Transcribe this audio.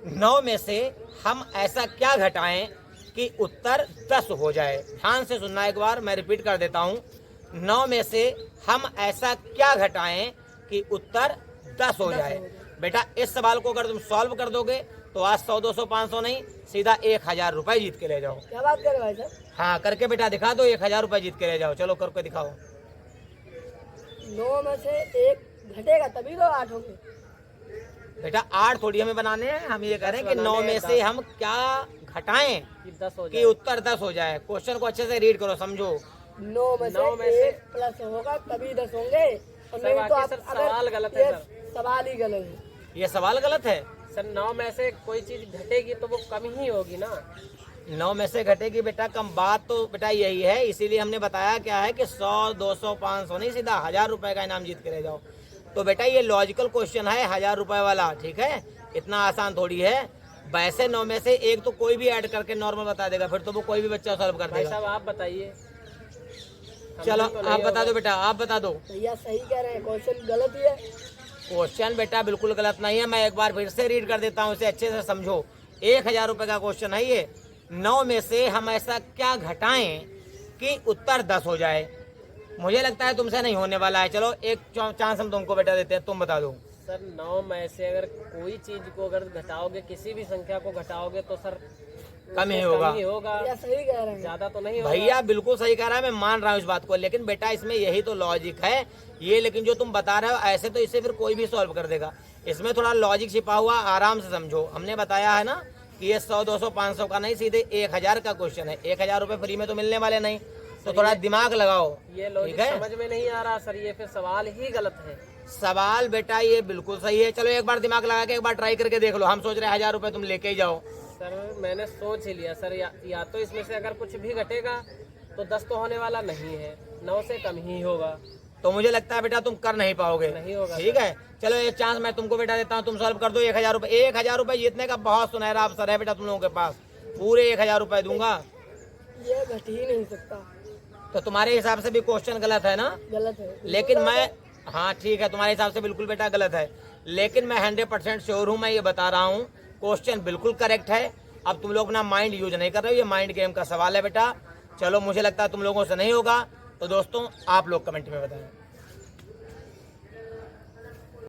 9 में से हम ऐसा क्या घटाएं कि उत्तर 10 हो जाए। ध्यान से सुनना एक बार, मैं रिपीट कर देता हूँ। 9 में से हम ऐसा क्या घटाएं कि उत्तर 10 हो जाए। बेटा इस सवाल को अगर तुम सॉल्व कर दोगे तो आज 100, 200, 500 नहीं, सीधा 1000 रुपये जीत के ले जाओ। क्या बात कर रहे भाई साहब? हाँ करके बेटा दिखा दो, 1000 रुपये जीत के ले जाओ। चलो करके दिखाओ। 9 में से 1 घटेगा तभी तो 8 होंगे। बेटा 8 थोड़ी हमें बनाने हैं, हम ये कह रहे हैं कि 9 में से हम क्या घटाएं कि उत्तर 10 हो जाए। क्वेश्चन को अच्छे से रीड करो, समझो। 9 में से 1 प्लस होगा तभी 10 होंगे, और नहीं तो आप सवाल गलत है सर। सवाल ही गलत है। ये सवाल गलत है सर। 9 में से कोई चीज घटेगी तो वो कम ही होगी ना। 9 में से घटेगी बेटा कम, बात तो बेटा यही है। इसीलिए हमने बताया क्या है कि 100, 200, 500 नहीं, सीधा 1000 रुपए का इनाम जीत के ले जाओ। तो बेटा ये लॉजिकल क्वेश्चन है 1000 रुपए वाला, ठीक है, इतना आसान थोड़ी है। वैसे 9 में से 1 तो कोई भी ऐड करके नॉर्मल बता देगा, फिर तो वो कोई भी बच्चा सॉल्व कर भाई देगा। साहब आप बताइए। चलो आप बता दो बेटा, आप बता दो। भैया सही कह रहे हैं, क्वेश्चन गलत ही है। क्वेश्चन बेटा बिल्कुल गलत नहीं है, मैं एक बार फिर से रीड कर देता हूँ, इसे अच्छे से समझो। 1000 रुपए का क्वेश्चन है ये। 9 में से हम ऐसा क्या घटाएं कि उत्तर 10 हो जाए। मुझे लगता है तुमसे नहीं होने वाला है। चलो एक चांस हम तुमको बेटा देते हैं, तुम बता दो। सर 9 में से अगर कोई चीज को अगर घटाओगे, किसी भी संख्या को घटाओगे तो सर कम ही होगा। भैया सही कह रहे हैं। ज्यादा तो नहीं होगा। भैया बिल्कुल सही कह रहा है, मैं मान रहा हूँ इस बात को, लेकिन बेटा इसमें यही तो लॉजिक है ये। लेकिन जो तुम बता रहे हो ऐसे तो इसे फिर कोई भी सॉल्व कर देगा। इसमें थोड़ा लॉजिक छिपा हुआ, आराम से समझो। हमने बताया है ना कि ये 100, 200, 500 का नहीं, सीधे 1000 का क्वेश्चन है। 1000 रुपए फ्री में तो मिलने वाले नहीं, तो थोड़ा दिमाग लगाओ। ये लॉजिक समझ में नहीं आ रहा सर, ये फिर सवाल ही गलत है। सवाल बेटा ये बिल्कुल सही है। चलो एक बार दिमाग लगा के एक बार ट्राई करके देख लो। हम सोच रहे हैं 1000 रुपए तुम लेके ही जाओ। सर मैंने सोच ही लिया सर, या तो इसमें से अगर कुछ भी घटेगा तो 10 तो होने वाला नहीं है, 9 से कम ही होगा। तो मुझे लगता है बेटा तुम कर नहीं पाओगे। नहीं होगा। ठीक है, चलो एक चांस मैं तुमको बेटा देता हूँ, तुम सॉल्व कर दो। 1000 रुपए, 1000 रुपए जीतने का बहुत सुनहरा अवसर है बेटा तुम लोगों के पास। पूरे 1000 रुपए दूंगा। ये घट ही नहीं सकता। तो तुम्हारे हिसाब से भी क्वेश्चन गलत है ना? गलत है। लेकिन मैं, हाँ ठीक है, तुम्हारे हिसाब से बिल्कुल बेटा गलत है, लेकिन मैं 100% श्योर हूँ, मैं ये बता रहा हूँ क्वेश्चन बिल्कुल करेक्ट है। अब तुम लोग अपना माइंड यूज नहीं कर रहे हो, ये माइंड गेम का सवाल है बेटा। चलो मुझे लगता है तुम लोगों से नहीं होगा, तो दोस्तों आप लोग कमेंट में बताएं।